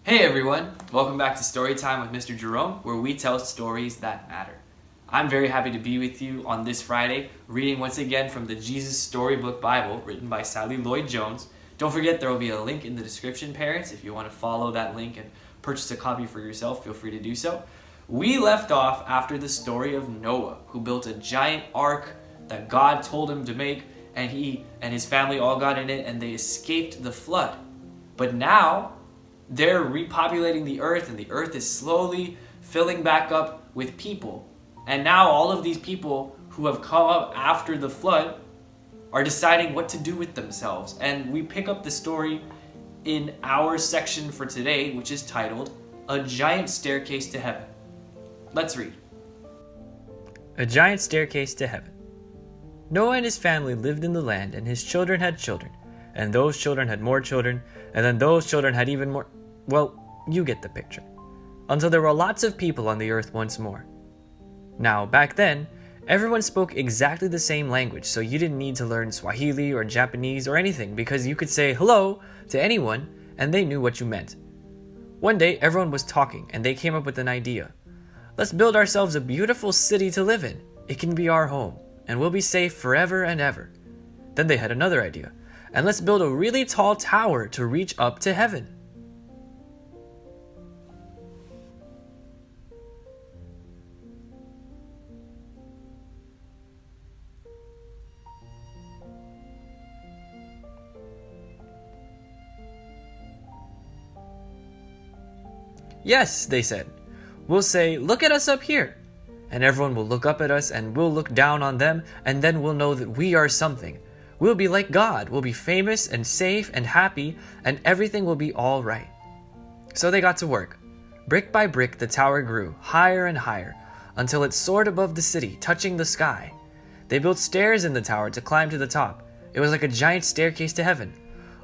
Hey everyone, welcome back to Storytime with Mr. Jerome, where we tell stories that matter. I'm very happy to be with you on this Friday, reading once again from the Jesus Storybook Bible, written by Sally Lloyd-Jones. Don't forget there will be a link in the description, parents. If you want to follow that link and purchase a copy for yourself, feel free to do so. We left off after the story of Noah, who built a giant ark that God told him to make, and he and his family all got in it, and they escaped the flood. But now, they're repopulating the earth, and the earth is slowly filling back up with people. And now all of these people who have come up after the flood are deciding what to do with themselves. And we pick up the story in our section for today, which is titled, A Giant Staircase to Heaven. Let's read. A Giant Staircase to Heaven. Noah and his family lived in the land, and his children had children, and those children had more children, and then those children had even more. Well, you get the picture. Until there were lots of people on the earth once more. Now, back then, everyone spoke exactly the same language, so you didn't need to learn Swahili or Japanese or anything, because you could say hello to anyone and they knew what you meant. One day, everyone was talking and they came up with an idea. Let's build ourselves a beautiful city to live in. It can be our home, and we'll be safe forever and ever. Then they had another idea. And let's build a really tall tower to reach up to heaven. Yes, they said. We'll say, look at us up here. And everyone will look up at us, and we'll look down on them, and then we'll know that we are something. We'll be like God. We'll be famous and safe and happy, and everything will be all right. So they got to work. Brick by brick, the tower grew, higher and higher, until it soared above the city, touching the sky. They built stairs in the tower to climb to the top. It was like a giant staircase to heaven.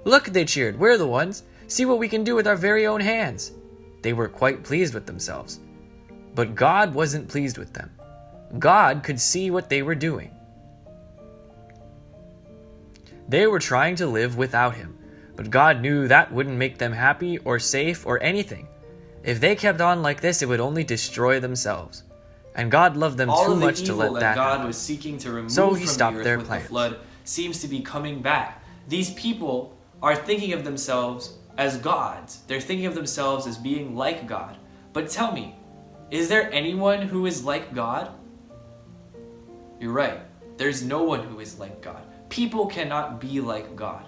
Look, they cheered, we're the ones. See what we can do with our very own hands. They were quite pleased with themselves. But God wasn't pleased with them. God could see what they were doing. They were trying to live without him, but God knew that wouldn't make them happy or safe or anything. If they kept on like this, it would only destroy themselves. And God loved them too much to let that God happen. was seeking to remove So he from stopped the earth their with plans. the flood seems to be coming back. These people are thinking of themselves as gods. They're thinking of themselves as being like God. But tell me, is there anyone who is like God? You're right. There's no one who is like God. People cannot be like God.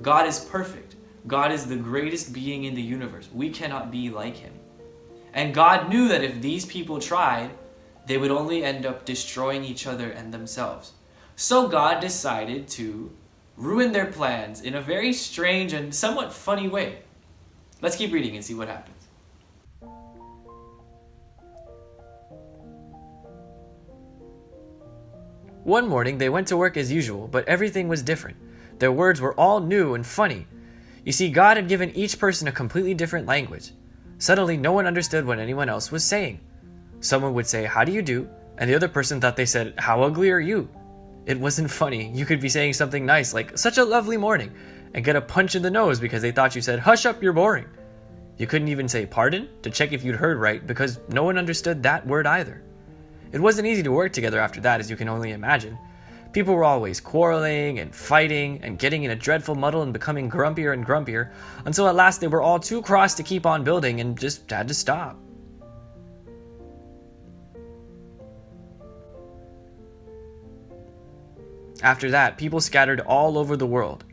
God is perfect. God is the greatest being in the universe. We cannot be like him. And God knew that if these people tried, they would only end up destroying each other and themselves. So God decided to ruin their plans in a very strange and somewhat funny way. Let's keep reading and see what happens. One morning, they went to work as usual, but everything was different. Their words were all new and funny. You see, God had given each person a completely different language. Suddenly, no one understood what anyone else was saying. Someone would say, how do you do? And the other person thought they said, how ugly are you? It wasn't funny. You could be saying something nice, like, such a lovely morning, and get a punch in the nose because they thought you said, hush up, you're boring. You couldn't even say pardon to check if you'd heard right because no one understood that word either. It wasn't easy to work together after that, as you can only imagine. People were always quarreling and fighting and getting in a dreadful muddle and becoming grumpier and grumpier, until at last they were all too cross to keep on building and just had to stop. After that, people scattered all over the world,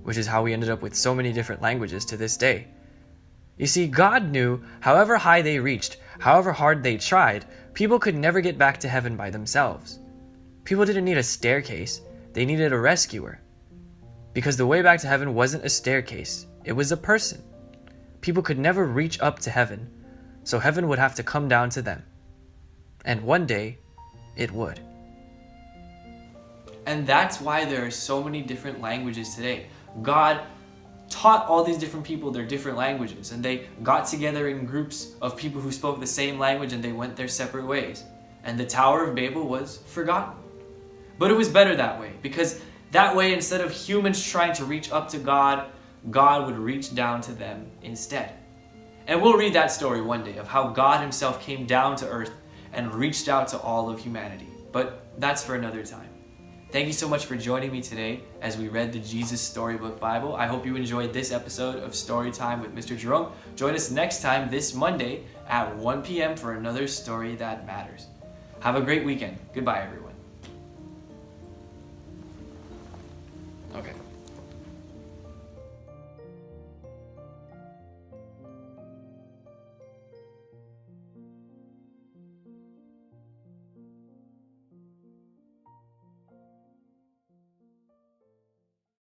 which is how we ended up with so many different languages to this day. You see, God knew however high they reached, however hard they tried, people could never get back to heaven by themselves. People didn't need a staircase, they needed a rescuer. Because the way back to heaven wasn't a staircase, it was a person. People could never reach up to heaven, so heaven would have to come down to them. And one day, it would. And that's why there are so many different languages today. God taught all these different people their different languages, and they got together in groups of people who spoke the same language, and they went their separate ways. And the Tower of Babel was forgotten. But it was better that way, because that way, instead of humans trying to reach up to God, God would reach down to them instead. And we'll read that story one day of how God himself came down to earth and reached out to all of humanity. But that's for another time. Thank you so much for joining me today as we read the Jesus Storybook Bible. I hope you enjoyed this episode of Storytime with Mr. Jerome. Join us next time this Monday at 1 p.m. for another story that matters. Have a great weekend. Goodbye, everyone.